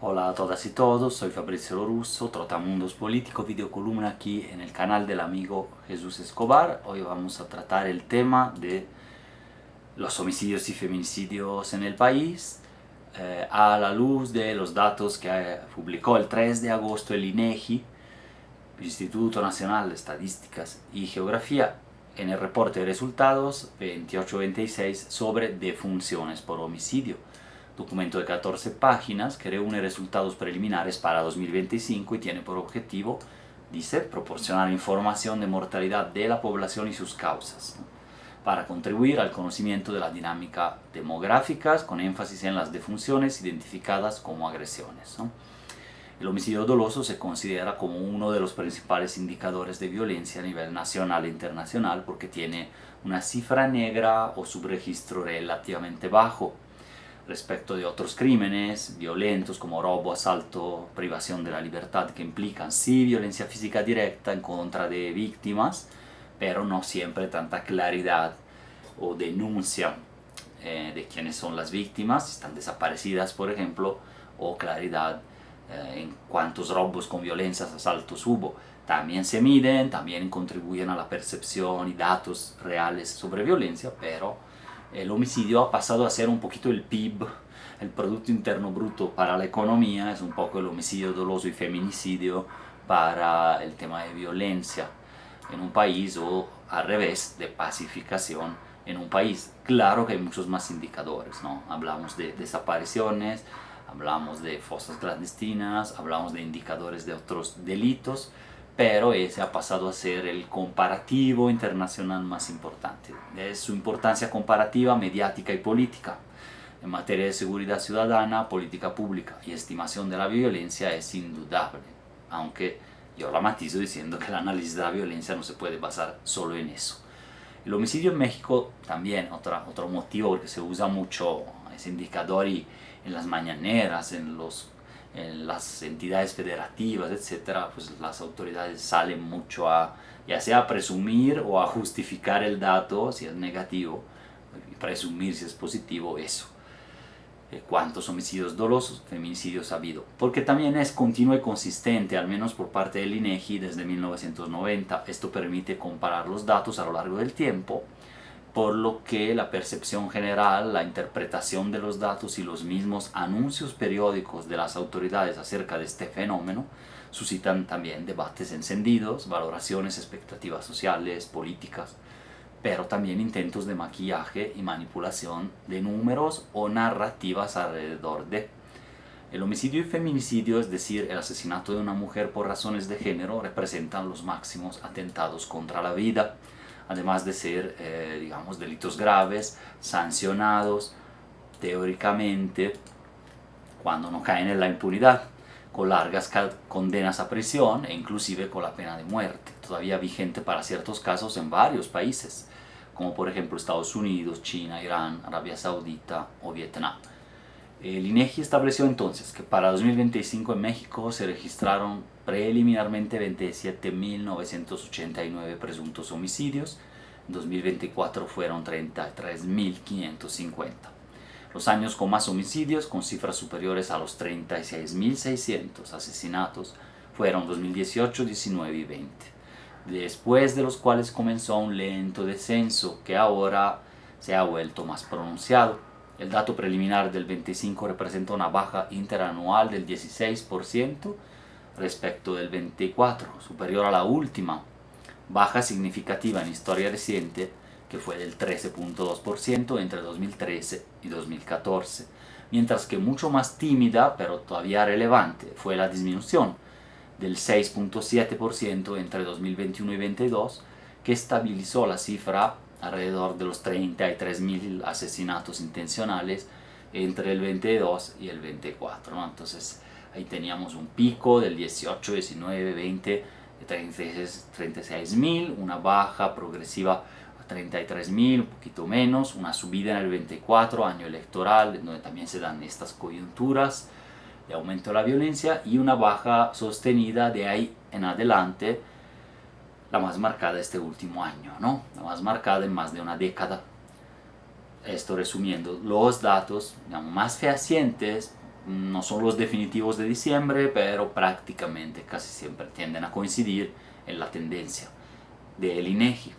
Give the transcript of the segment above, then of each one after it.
Hola a todas y todos, soy Fabrizio Lorusso, Trotamundos Político, videocolumna aquí en el canal del amigo Jesús Escobar. Hoy vamos a tratar el tema de los homicidios y feminicidios en el país, a la luz de los datos que publicó el 3 de agosto el INEGI, Instituto Nacional de Estadísticas y Geografía, en el reporte de resultados 28-26 sobre defunciones por homicidio. Documento de 14 páginas que reúne resultados preliminares para 2025 y tiene por objetivo, dice, proporcionar información de mortalidad de la población y sus causas, ¿no?, para contribuir al conocimiento de la dinámica demográfica con énfasis en las defunciones identificadas como agresiones, ¿no? El homicidio doloso se considera como uno de los principales indicadores de violencia a nivel nacional e internacional porque tiene una cifra negra o subregistro relativamente bajo respecto de otros crímenes violentos como robo, asalto, privación de la libertad, que implican sí violencia física directa en contra de víctimas, pero no siempre tanta claridad o denuncia de quiénes son las víctimas, si están desaparecidas por ejemplo, o claridad en cuántos robos con violencia, asaltos hubo. También se miden, también contribuyen a la percepción y datos reales sobre violencia, pero el homicidio ha pasado a ser un poquito el PIB, el Producto Interno Bruto para la economía, es un poco el homicidio doloso y feminicidio para el tema de violencia en un país, o al revés, de pacificación en un país. Claro que hay muchos más indicadores, ¿no? Hablamos de desapariciones, hablamos de fosas clandestinas, hablamos de indicadores de otros delitos, pero ese ha pasado a ser el comparativo internacional más importante. Es su importancia comparativa, mediática y política. En materia de seguridad ciudadana, política pública y estimación de la violencia es indudable, aunque yo la matizo diciendo que el análisis de la violencia no se puede basar solo en eso. El homicidio en México también, otro motivo porque se usa mucho ese indicador y en las mañaneras, en las entidades federativas, etcétera, pues las autoridades salen mucho a, ya sea a presumir o a justificar el dato si es negativo, y presumir si es positivo, eso. Cuántos homicidios dolosos, feminicidios ha habido, porque también es continuo y consistente, al menos por parte del INEGI desde 1990. Esto permite comparar los datos a lo largo del tiempo, por lo que la percepción general, la interpretación de los datos y los mismos anuncios periódicos de las autoridades acerca de este fenómeno suscitan también debates encendidos, valoraciones, expectativas sociales, políticas, pero también intentos de maquillaje y manipulación de números o narrativas alrededor de. El homicidio y feminicidio, es decir, el asesinato de una mujer por razones de género, representan los máximos atentados contra la vida, además de ser, digamos, delitos graves, sancionados teóricamente cuando no caen en la impunidad, con largas condenas a prisión e inclusive con la pena de muerte, todavía vigente para ciertos casos en varios países, como por ejemplo Estados Unidos, China, Irán, Arabia Saudita o Vietnam. El INEGI estableció entonces que para 2025 en México se registraron preliminarmente 27.989 presuntos homicidios, en 2024 fueron 33.550. Los años con más homicidios, con cifras superiores a los 36.600 asesinatos, fueron 2018, 19 y 20, después de los cuales comenzó un lento descenso que ahora se ha vuelto más pronunciado. El dato preliminar del 25 representa una baja interanual del 16% respecto del 24, superior a la última baja significativa en historia reciente, que fue del 13.2% entre 2013 y 2014, mientras que mucho más tímida, pero todavía relevante, fue la disminución del 6.7% entre 2021 y 2022, que estabilizó la cifra alrededor de los 33.000 asesinatos intencionales entre el 22 y el 24, ¿no? Entonces ahí teníamos un pico del 18, 19, 20, de 36.000, una baja progresiva a 33.000, un poquito menos, una subida en el 24, año electoral, donde también se dan estas coyunturas de aumento de la violencia, y una baja sostenida de ahí en adelante, la más marcada este último año, ¿no? La más marcada en más de una década. Esto resumiendo los datos, digamos, más fehacientes no son los definitivos de diciembre, pero prácticamente casi siempre tienden a coincidir en la tendencia del INEGI,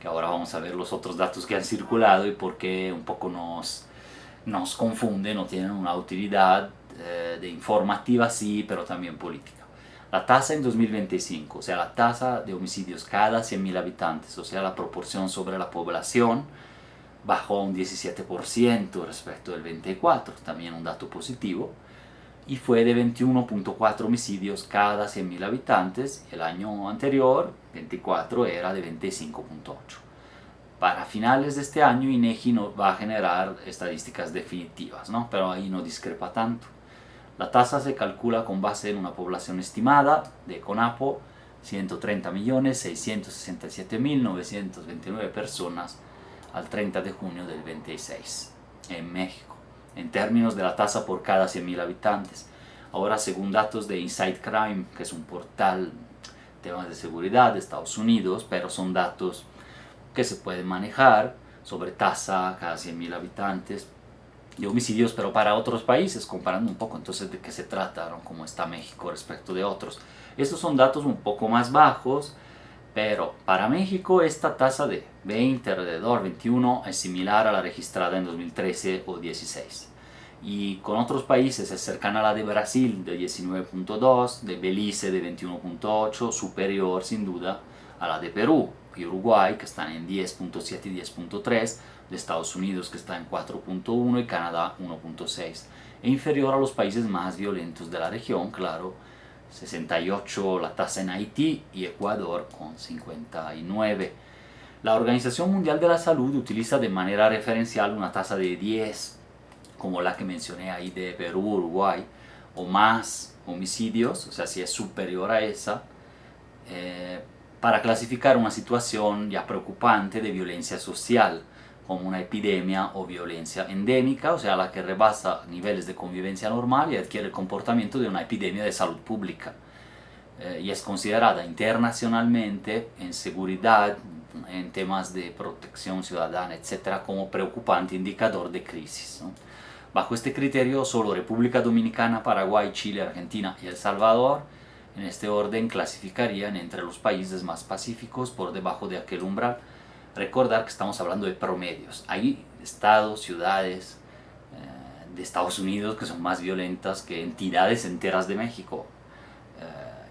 que ahora vamos a ver los otros datos que han circulado y por qué un poco nos confunden, no tienen una utilidad de informativa sí, pero también política. La tasa en 2025, o sea, la tasa de homicidios cada 100.000 habitantes, o sea, la proporción sobre la población, bajó un 17% respecto del 24, también un dato positivo, y fue de 21.4 homicidios cada 100.000 habitantes. El año anterior, 24, era de 25.8. Para finales de este año, INEGI no va a generar estadísticas definitivas, ¿no? Pero ahí no discrepa tanto. La tasa se calcula con base en una población estimada de CONAPO, 130.667.929 personas al 30 de junio del 26 en México, en términos de la tasa por cada 100.000 habitantes. Ahora, según datos de Inside Crime, que es un portal temas de seguridad de Estados Unidos, pero son datos que se pueden manejar sobre tasa cada 100.000 habitantes de homicidios, pero para otros países, comparando un poco entonces de qué se trata, ¿no? Cómo está México respecto de otros. Estos son datos un poco más bajos, pero para México esta tasa de 20, alrededor 21, es similar a la registrada en 2013 o 16. Y con otros países es cercana a la de Brasil de 19.2, de Belice de 21.8, superior sin duda a la de Perú y Uruguay, que están en 10.7 y 10.3, de Estados Unidos, que está en 4.1, y Canadá 1.6, e inferior a los países más violentos de la región, claro, 68 la tasa en Haití y Ecuador con 59. La Organización Mundial de la Salud utiliza de manera referencial una tasa de 10, como la que mencioné ahí de Perú, Uruguay, o más homicidios, o sea, si es superior a esa, para clasificar una situación ya preocupante de violencia social, como una epidemia o violencia endémica, o sea, la que rebasa niveles de convivencia normal y adquiere el comportamiento de una epidemia de salud pública. Y es considerada internacionalmente en seguridad, en temas de protección ciudadana, etcétera, como preocupante indicador de crisis, ¿no? Bajo este criterio, solo República Dominicana, Paraguay, Chile, Argentina y El Salvador, en este orden, clasificarían entre los países más pacíficos por debajo de aquel umbral. Recordar que estamos hablando de promedios. Hay estados, ciudades de Estados Unidos que son más violentas que entidades enteras de México.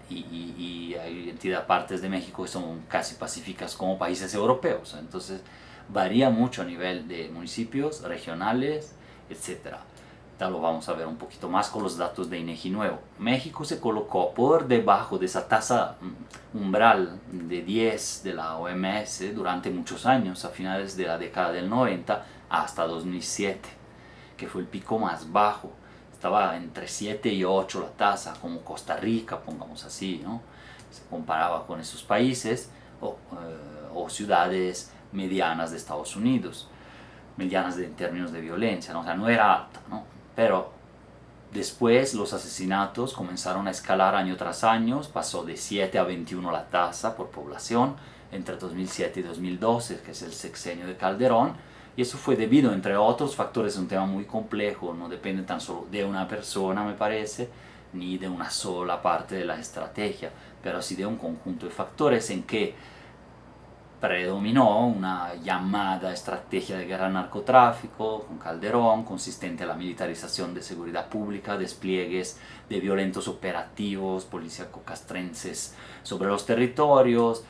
Y hay partes de México que son casi pacíficas como países europeos. Entonces varía mucho a nivel de municipios, regionales, etcétera. Ya lo vamos a ver un poquito más con los datos de INEGI nuevo. México se colocó por debajo de esa tasa umbral de 10 de la OMS durante muchos años, a finales de la década del 90 hasta 2007, que fue el pico más bajo. Estaba entre 7 y 8 la tasa, como Costa Rica, pongamos así, ¿no? Se comparaba con esos países o ciudades medianas de Estados Unidos, medianas en términos de violencia, ¿no? O sea, no era alta, ¿no? Pero después los asesinatos comenzaron a escalar año tras año, pasó de 7 a 21 la tasa por población entre 2007 y 2012, que es el sexenio de Calderón, y eso fue debido, entre otros factores, es un tema muy complejo, no depende tan solo de una persona, me parece, ni de una sola parte de la estrategia, pero sí de un conjunto de factores en que predominó una llamada estrategia de guerra al narcotráfico con Calderón, consistente en la militarización de seguridad pública, despliegues de violentos operativos policíaco-castrenses sobre los territorios,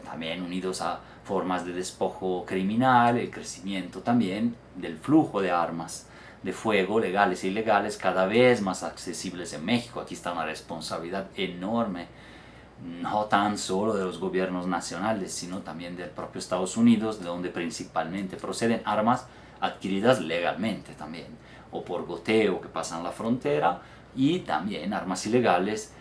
también unidos a formas de despojo criminal, el crecimiento también del flujo de armas de fuego, legales e ilegales, cada vez más accesibles en México. Aquí está una responsabilidad enorme, no tan solo de los gobiernos nacionales, sino también del propio Estados Unidos, de donde principalmente proceden armas adquiridas legalmente también, o por goteo que pasan la frontera, y también armas ilegales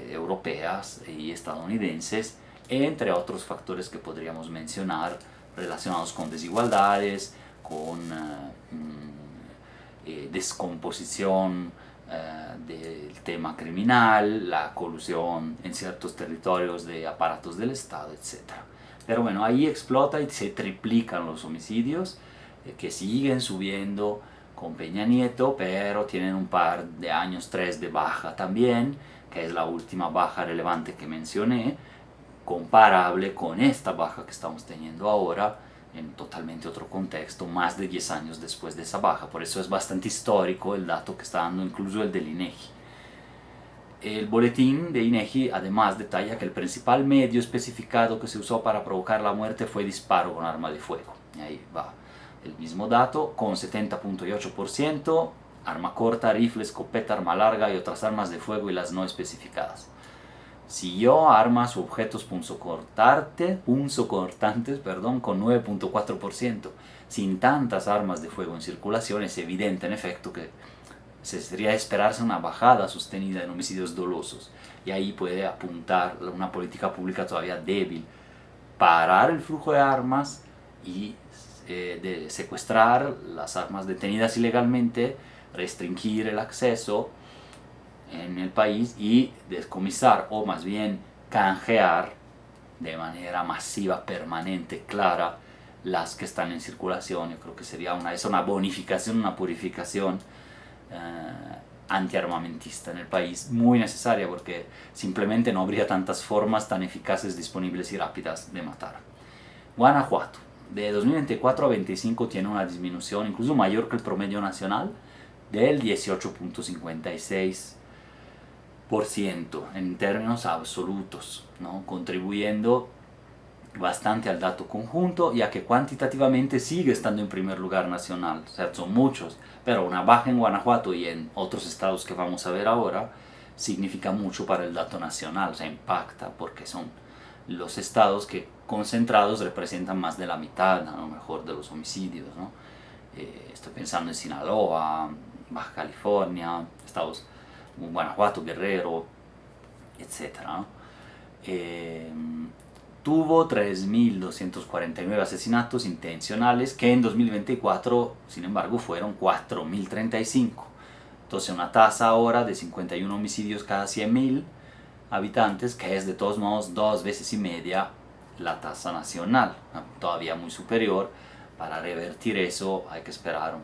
europeas y estadounidenses, entre otros factores que podríamos mencionar relacionados con desigualdades, con descomposición del tema criminal, la colusión en ciertos territorios de aparatos del Estado, etc. Pero bueno, ahí explota y se triplican los homicidios, que siguen subiendo con Peña Nieto, pero tienen un par de años, 3 de baja también, que es la última baja relevante que mencioné, comparable con esta baja que estamos teniendo ahora, en totalmente otro contexto, más de 10 años después de esa baja. Por eso es bastante histórico el dato que está dando incluso el del INEGI. El boletín de INEGI además detalla que el principal medio especificado que se usó para provocar la muerte fue disparo con arma de fuego. Y ahí va el mismo dato, con 70.8%, arma corta, rifle, escopeta, arma larga y otras armas de fuego y las no especificadas. Siguió armas u objetos punzocortantes, con 9.4%. Sin tantas armas de fuego en circulación, es evidente en efecto que se debería esperarse una bajada sostenida en homicidios dolosos. Y ahí puede apuntar una política pública todavía débil. Parar el flujo de armas y de secuestrar las armas detenidas ilegalmente, restringir el acceso en el país y descomisar o más bien canjear de manera masiva, permanente, clara las que están en circulación. Yo creo que sería una bonificación, una purificación antiarmamentista en el país, muy necesaria porque simplemente no habría tantas formas tan eficaces, disponibles y rápidas de matar. Guanajuato, de 2024 a 25 tiene una disminución incluso mayor que el promedio nacional del 18.56% en términos absolutos, ¿no? Contribuyendo bastante al dato conjunto, ya que cuantitativamente sigue estando en primer lugar nacional. O sea, son muchos, pero una baja en Guanajuato y en otros estados que vamos a ver ahora significa mucho para el dato nacional, o sea, impacta porque son los estados que concentrados representan más de la mitad, a lo mejor, de los homicidios, ¿no? Estoy pensando en Sinaloa, Baja California, estados Guanajuato, Guerrero, etc., ¿no? Tuvo 3.249 asesinatos intencionales, que en 2024, sin embargo, fueron 4.035. Entonces, una tasa ahora de 51 homicidios cada 100.000 habitantes, que es de todos modos 2 veces y media la tasa nacional, todavía muy superior. Para revertir eso hay que esperar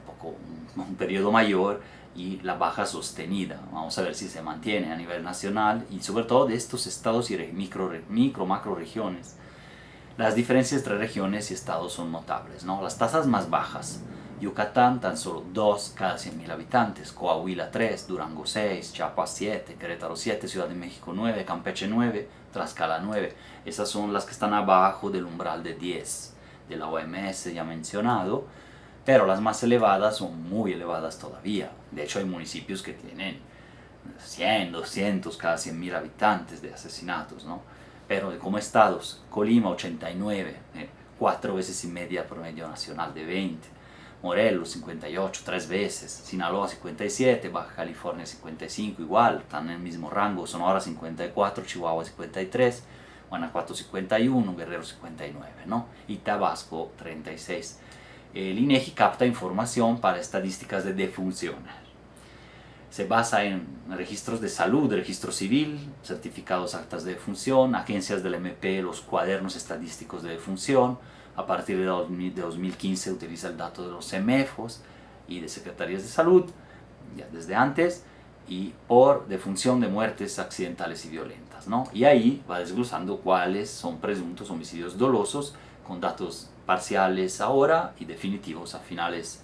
un periodo mayor y la baja sostenida. Vamos a ver si se mantiene a nivel nacional y sobre todo de estos estados y macro regiones. Las diferencias entre regiones y estados son notables, ¿no? Las tasas más bajas: Yucatán tan solo 2 cada 100.000 habitantes, Coahuila 3, Durango 6, Chiapas 7, Querétaro 7, Ciudad de México 9, Campeche 9, Tlaxcala 9. Esas son las que están abajo del umbral de 10 de la OMS ya mencionado, pero las más elevadas son muy elevadas todavía. De hecho, hay municipios que tienen 100, 200 cada 100.000 habitantes de asesinatos, ¿no? Pero como estados, Colima 89, 4 veces y media promedio nacional de 20, Morelos 58, 3 veces, Sinaloa 57, Baja California 55, igual, están en el mismo rango, Sonora 54, Chihuahua 53, Guanajuato 51, Guerrero 59, ¿no? Y Tabasco 36. El INEGI capta información para estadísticas de defunciones. Se basa en registros de salud, registro civil, certificados, actas de defunción, agencias del MP, los cuadernos estadísticos de defunción. A partir de 2015 utiliza el dato de los CEMEFOS y de secretarías de salud, ya desde antes, y por defunción de muertes accidentales y violentas, ¿no? Y ahí va desglosando cuáles son presuntos homicidios dolosos, con datos parciales ahora y definitivos a finales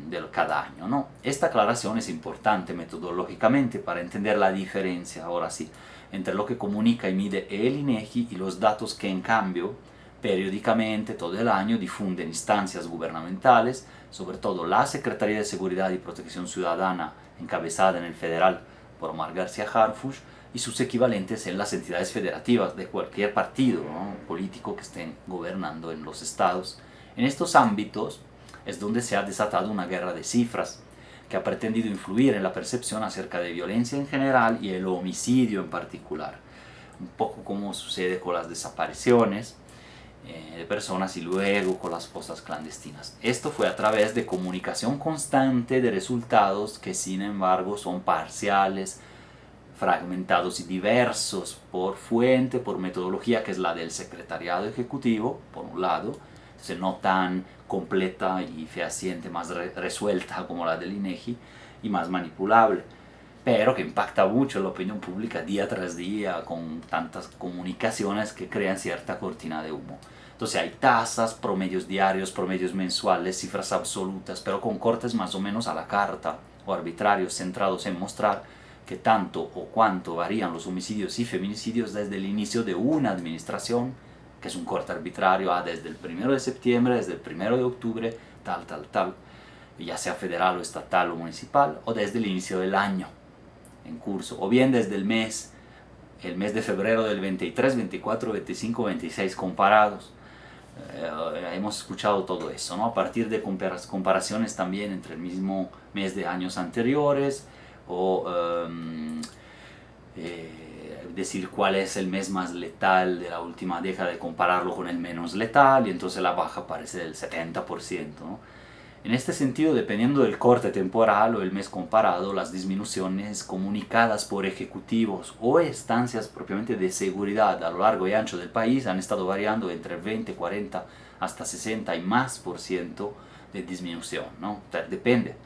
de cada año, ¿no? Esta aclaración es importante metodológicamente para entender la diferencia, ahora sí, entre lo que comunica y mide el INEGI y los datos que en cambio periódicamente todo el año difunden instancias gubernamentales, sobre todo la Secretaría de Seguridad y Protección Ciudadana, encabezada en el federal por Omar García Harfuch, y sus equivalentes en las entidades federativas de cualquier partido, ¿no?, político que estén gobernando en los estados. En estos ámbitos es donde se ha desatado una guerra de cifras que ha pretendido influir en la percepción acerca de violencia en general y el homicidio en particular, un poco como sucede con las desapariciones de personas y luego con las fosas clandestinas. Esto fue a través de comunicación constante de resultados que sin embargo son parciales, fragmentados y diversos por fuente, por metodología, que es la del secretariado ejecutivo, por un lado, entonces no tan completa y fehaciente, más resuelta como la del INEGI y más manipulable, pero que impacta mucho la opinión pública día tras día con tantas comunicaciones que crean cierta cortina de humo. Entonces hay tasas, promedios diarios, promedios mensuales, cifras absolutas, pero con cortes más o menos a la carta o arbitrarios centrados en mostrar que tanto o cuánto varían los homicidios y feminicidios desde el inicio de una administración, que es un corte arbitrario, desde el 1 de septiembre, desde el 1 de octubre, tal, ya sea federal o estatal o municipal, o desde el inicio del año en curso, o bien desde el mes de febrero del 23, 24, 25, 26 comparados. Hemos escuchado todo eso, ¿no? A partir de comparaciones también entre el mismo mes de años anteriores, o decir cuál es el mes más letal de la última década, de compararlo con el menos letal, y entonces la baja parece del 70%, ¿no? En este sentido, dependiendo del corte temporal o el mes comparado, las disminuciones comunicadas por ejecutivos o estancias propiamente de seguridad a lo largo y ancho del país han estado variando entre 20, 40 hasta 60 y más por ciento de disminución, ¿no? O sea, depende.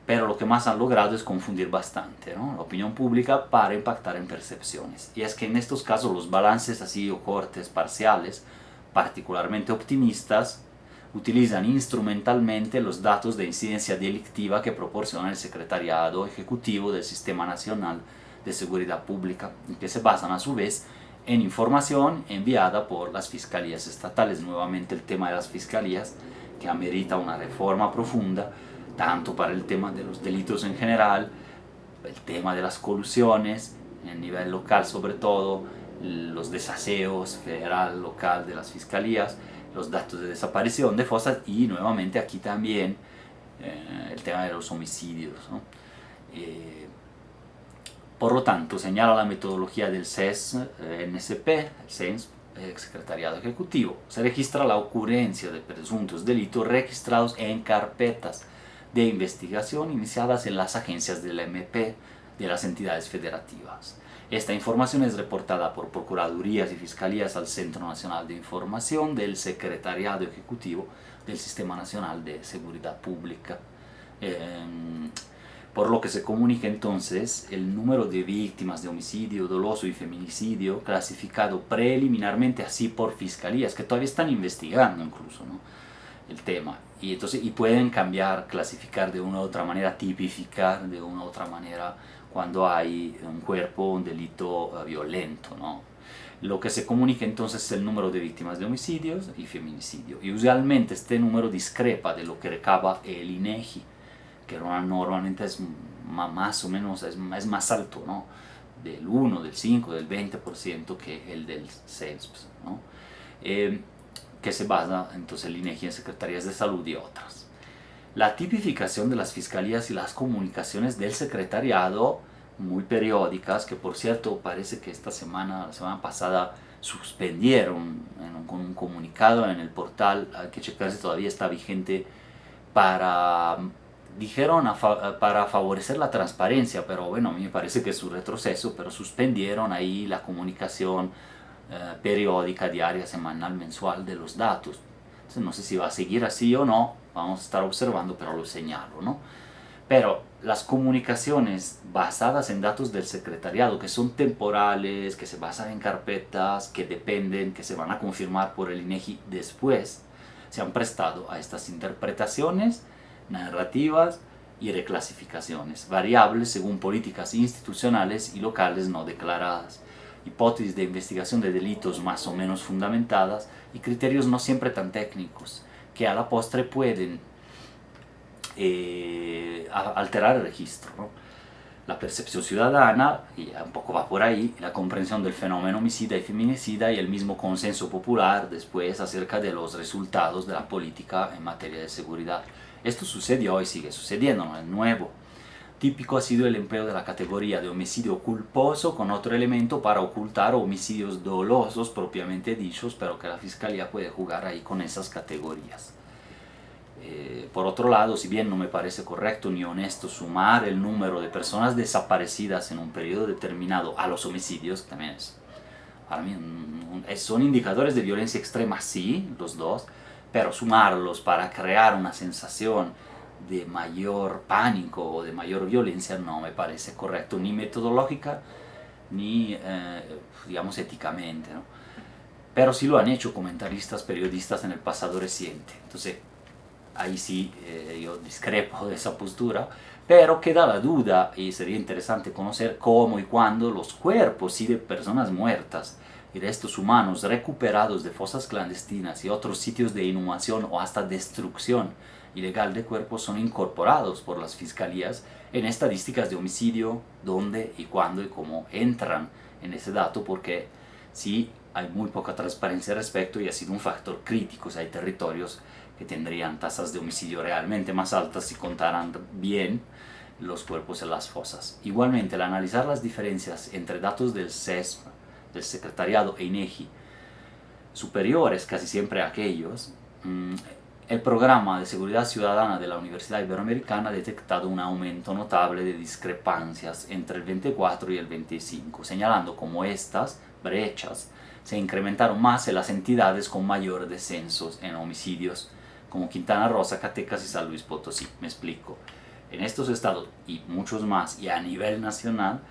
Pero lo que más han logrado es confundir bastante, ¿no?, la opinión pública para impactar en percepciones. Y es que en estos casos los balances así o cortes parciales, particularmente optimistas, utilizan instrumentalmente los datos de incidencia delictiva que proporciona el Secretariado Ejecutivo del Sistema Nacional de Seguridad Pública, que se basan a su vez en información enviada por las fiscalías estatales. Nuevamente el tema de las fiscalías, que amerita una reforma profunda, tanto para el tema de los delitos en general, el tema de las colusiones, en el nivel local sobre todo, los desaseos federal, local de las fiscalías, los datos de desaparición de fosas y nuevamente aquí también el tema de los homicidios, ¿no? Por lo tanto, señala la metodología del CES-NSP, el CENS, Secretariado Ejecutivo, se registra la ocurrencia de presuntos delitos registrados en carpetas de investigación iniciadas en las agencias del MP de las entidades federativas. Esta información es reportada por procuradurías y fiscalías al Centro Nacional de Información del Secretariado Ejecutivo del Sistema Nacional de Seguridad Pública. Por lo que se comunica entonces el número de víctimas de homicidio doloso y feminicidio clasificado preliminarmente así por fiscalías, que todavía están investigando incluso, ¿no?, el tema, y entonces pueden cambiar, clasificar de una u otra manera, tipificar de una u otra manera cuando hay un cuerpo, un delito violento, ¿no? Lo que se comunica entonces es el número de víctimas de homicidios y feminicidio, y usualmente este número discrepa de lo que recaba el INEGI, que normalmente es más o menos, es más alto, ¿no?, del 1, del 5, del 20% que el del CENS, ¿no?, que se basa entonces el INEGI en secretarías de salud y otras. La tipificación de las fiscalías y las comunicaciones del secretariado, muy periódicas, que por cierto parece que la semana pasada suspendieron con un comunicado en el portal, hay que checar si todavía está vigente, dijeron para favorecer la transparencia, pero bueno, a mí me parece que es un retroceso, pero suspendieron ahí la comunicación periódica, diaria, semanal, mensual de los datos. Entonces no sé si va a seguir así o no, vamos a estar observando, pero lo señalo, ¿no? Pero las comunicaciones basadas en datos del secretariado, que son temporales, que se basan en carpetas, que dependen, que se van a confirmar por el INEGI después, se han prestado a estas interpretaciones, narrativas y reclasificaciones, variables según políticas institucionales y locales no declaradas, hipótesis de investigación de delitos más o menos fundamentadas y criterios no siempre tan técnicos, que a la postre pueden alterar el registro, ¿no? La percepción ciudadana, y un poco va por ahí, la comprensión del fenómeno homicida y feminicida y el mismo consenso popular después acerca de los resultados de la política en materia de seguridad. Esto sucedió y sigue sucediendo, no es nuevo. Típico ha sido el empleo de la categoría de homicidio culposo con otro elemento para ocultar homicidios dolosos propiamente dichos, pero que la fiscalía puede jugar ahí con esas categorías. Por otro lado, si bien no me parece correcto ni honesto sumar el número de personas desaparecidas en un periodo determinado a los homicidios, también es, para mí son indicadores de violencia extrema, sí, los dos, pero sumarlos para crear una sensación de mayor pánico o de mayor violencia no me parece correcto, ni metodológica ni, digamos, éticamente, ¿no? Pero sí lo han hecho comentaristas, periodistas en el pasado reciente. Entonces, ahí sí yo discrepo de esa postura, pero queda la duda y sería interesante conocer cómo y cuándo los cuerpos sí de personas muertas y restos humanos recuperados de fosas clandestinas y otros sitios de inhumación o hasta destrucción ilegal de cuerpos son incorporados por las fiscalías en estadísticas de homicidio, dónde y cuándo y cómo entran en ese dato, porque sí hay muy poca transparencia al respecto y ha sido un factor crítico. O sea, hay territorios que tendrían tasas de homicidio realmente más altas si contaran bien los cuerpos en las fosas. Igualmente, al analizar las diferencias entre datos del SESM, del Secretariado e INEGI, superiores casi siempre a aquellos, el programa de seguridad ciudadana de la Universidad Iberoamericana ha detectado un aumento notable de discrepancias entre el 24 y el 25, señalando cómo estas brechas se incrementaron más en las entidades con mayor descensos en homicidios, como Quintana Roo, Zacatecas y San Luis Potosí. Me explico. En estos estados y muchos más, y a nivel nacional,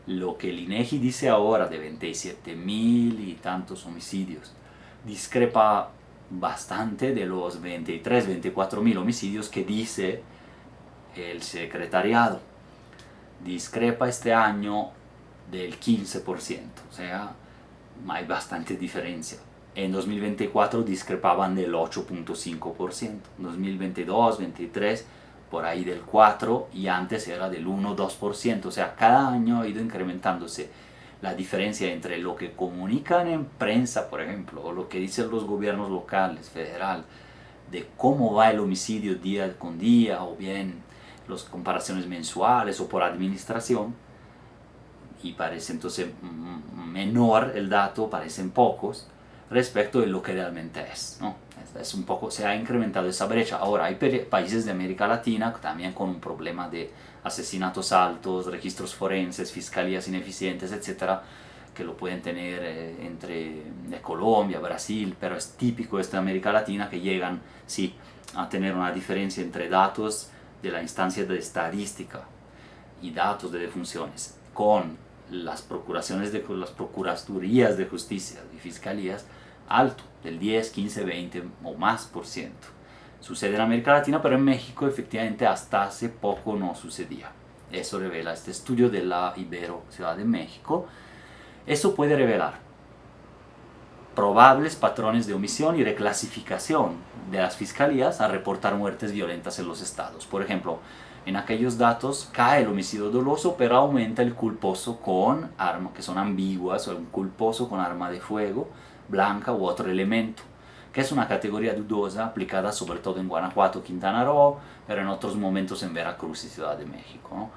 lo que el INEGI dice ahora de 27.000 y tantos homicidios discrepa bastante de los 23, 24.000 homicidios que dice el secretariado. Discrepa este año del 15%, o sea, hay bastante diferencia. En 2024 discrepaban del 8.5%, 2022, 23 por ahí del 4% y antes era del 1-2%, o sea, cada año ha ido incrementándose la diferencia entre lo que comunican en prensa, por ejemplo, o lo que dicen los gobiernos locales, federal, de cómo va el homicidio día con día, o bien las comparaciones mensuales o por administración, y parece entonces menor el dato, parecen pocos, respecto de lo que realmente es, ¿no? Es un poco, se ha incrementado esa brecha. Ahora, hay países de América Latina también con un problema de asesinatos altos, registros forenses, fiscalías ineficientes, etcétera, que lo pueden tener entre de Colombia, Brasil, pero es típico de América Latina que llegan, sí, a tener una diferencia entre datos de la instancia de estadística y datos de defunciones con las procuraciones de las procuradurías de justicia y fiscalías alto, del 10, 15, 20 o más por ciento. Sucede en América Latina, pero en México efectivamente hasta hace poco no sucedía. Eso revela este estudio de la Ibero Ciudad de México. Eso puede revelar probables patrones de omisión y reclasificación de las fiscalías a reportar muertes violentas en los estados. Por ejemplo, en aquellos datos cae el homicidio doloso, pero aumenta el culposo con arma, que son ambiguas, o un culposo con arma de fuego, blanca u otro elemento, que es una categoría dudosa aplicada sobre todo en Guanajuato, Quintana Roo, pero en otros momentos en Veracruz y Ciudad de México, ¿no?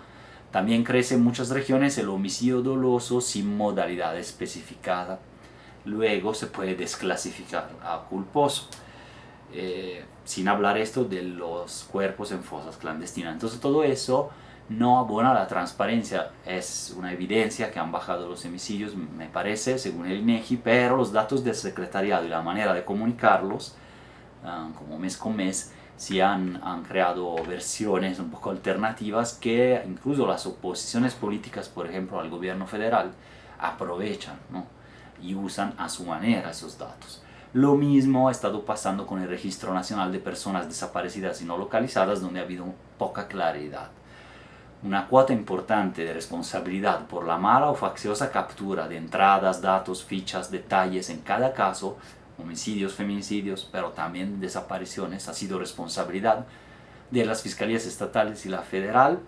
También crece en muchas regiones el homicidio doloso sin modalidad especificada. Luego se puede desclasificar a culposo. Sin hablar esto de los cuerpos en fosas clandestinas. Entonces todo eso no abona a la transparencia. Es una evidencia que han bajado los homicidios, me parece, según el INEGI, pero los datos del secretariado y la manera de comunicarlos, como mes con mes, sí han creado versiones un poco alternativas que incluso las oposiciones políticas, por ejemplo, al gobierno federal, aprovechan, ¿no? Y usan a su manera esos datos. Lo mismo ha estado pasando con el Registro Nacional de Personas Desaparecidas y No Localizadas, donde ha habido poca claridad. Una cuota importante de responsabilidad por la mala o facciosa captura de entradas, datos, fichas, detalles en cada caso, homicidios, feminicidios, pero también desapariciones, ha sido responsabilidad de las fiscalías estatales y la federal,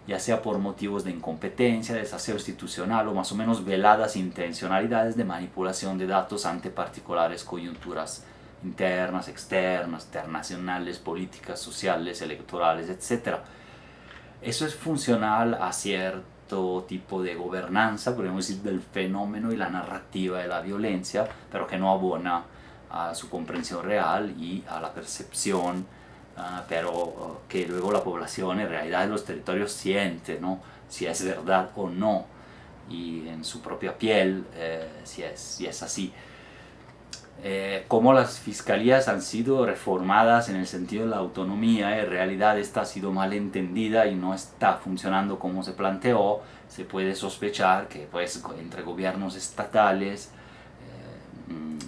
ya sea por motivos de incompetencia, desaseo institucional o más o menos veladas intencionalidades de manipulación de datos ante particulares coyunturas internas, externas, internacionales, políticas, sociales, electorales, etc. Eso es funcional a cierto tipo de gobernanza, podemos decir, del fenómeno y la narrativa de la violencia, pero que no abona a su comprensión real y a la percepción, pero que luego la población en realidad en los territorios siente, ¿no? Si es verdad o no, y en su propia piel si es así. cómo las fiscalías han sido reformadas en el sentido de la autonomía. En realidad esta ha sido mal entendida y no está funcionando como se planteó. Se puede sospechar que pues, entre gobiernos estatales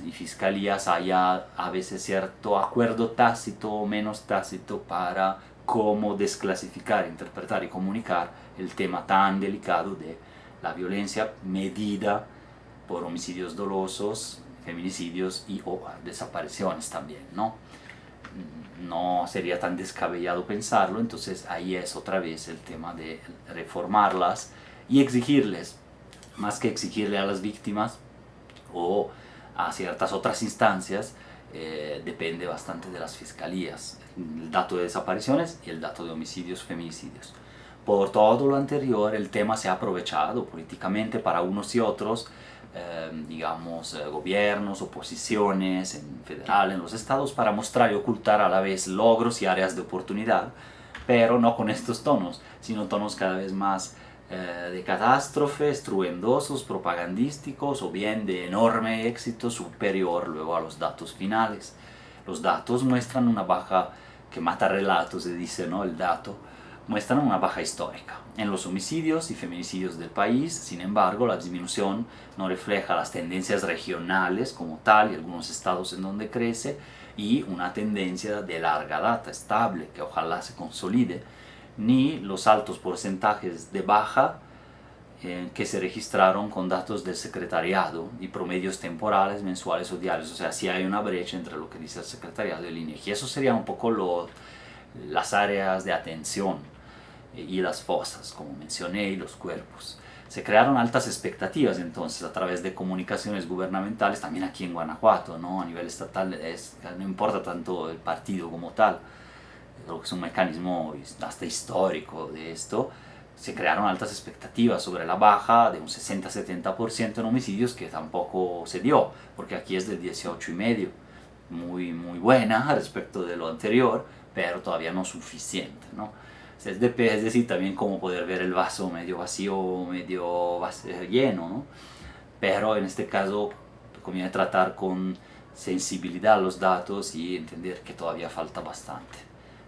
y fiscalías haya a veces cierto acuerdo tácito o menos tácito para cómo desclasificar, interpretar y comunicar el tema tan delicado de la violencia medida por homicidios dolosos, feminicidios y o desapariciones también, ¿no? No sería tan descabellado pensarlo. Entonces ahí es otra vez el tema de reformarlas y exigirles, más que exigirle a las víctimas o a ciertas otras instancias, depende bastante de las fiscalías, el dato de desapariciones y el dato de homicidios, feminicidios. Por todo lo anterior, el tema se ha aprovechado políticamente para unos y otros, gobiernos, oposiciones, en federal, en los estados, para mostrar y ocultar a la vez logros y áreas de oportunidad, pero no con estos tonos, sino tonos cada vez más de catástrofe, estruendosos, propagandísticos o bien de enorme éxito superior luego a los datos finales. Los datos muestran una baja que mata relatos, se dice, ¿no? El dato muestran una baja histórica en los homicidios y feminicidios del país. Sin embargo, la disminución no refleja las tendencias regionales como tal y algunos estados en donde crece, y una tendencia de larga data estable que ojalá se consolide, ni los altos porcentajes de baja que se registraron con datos del secretariado y promedios temporales, mensuales o diarios. O sea, sí hay una brecha entre lo que dice el secretariado y el INEGI. Eso serían un poco las áreas de atención y las fosas, como mencioné, y los cuerpos. Se crearon altas expectativas entonces a través de comunicaciones gubernamentales, también aquí en Guanajuato, ¿no? A nivel estatal no importa tanto el partido como tal, creo que es un mecanismo hasta histórico de esto. Se crearon altas expectativas sobre la baja de un 60-70% en homicidios, que tampoco se dio, porque aquí es del 18,5%, muy buena respecto de lo anterior, pero todavía no suficiente, ¿no? Es decir, también cómo poder ver el vaso medio vacío o medio lleno, ¿no? Pero en este caso conviene tratar con sensibilidad los datos y entender que todavía falta bastante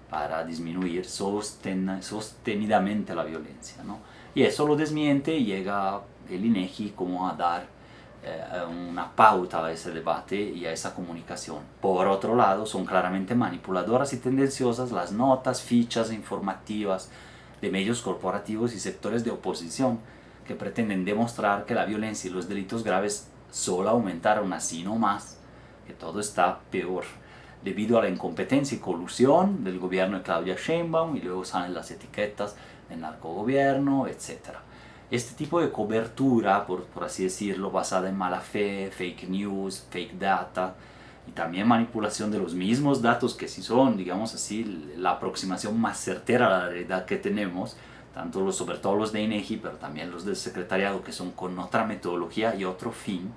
para disminuir sostenidamente la violencia, ¿no? Y eso lo desmiente y llega el INEGI como a dar una pauta a ese debate y a esa comunicación. Por otro lado, son claramente manipuladoras y tendenciosas las notas, fichas informativas de medios corporativos y sectores de oposición que pretenden demostrar que la violencia y los delitos graves solo aumentaron así no más, que todo está peor, debido a la incompetencia y colusión del gobierno de Claudia Sheinbaum, y luego salen las etiquetas del narcogobierno, etc. Este tipo de cobertura, por así decirlo, basada en mala fe, fake news, fake data, y también manipulación de los mismos datos que sí son, digamos así, la aproximación más certera a la realidad que tenemos, sobre todo los de INEGI, pero también los del secretariado, que son con otra metodología y otro fin.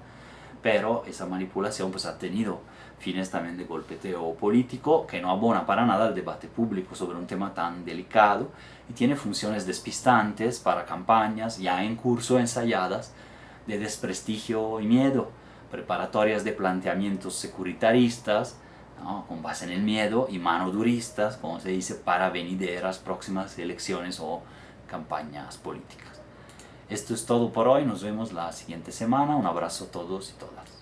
Pero esa manipulación pues ha tenido fines también de golpeteo político, que no abona para nada al debate público sobre un tema tan delicado, y tiene funciones despistantes para campañas ya en curso, ensayadas, de desprestigio y miedo, preparatorias de planteamientos securitaristas, ¿no?, con base en el miedo, y manoduristas, como se dice, para venideras próximas elecciones o campañas políticas. Esto es todo por hoy, nos vemos la siguiente semana. Un abrazo a todos y todas.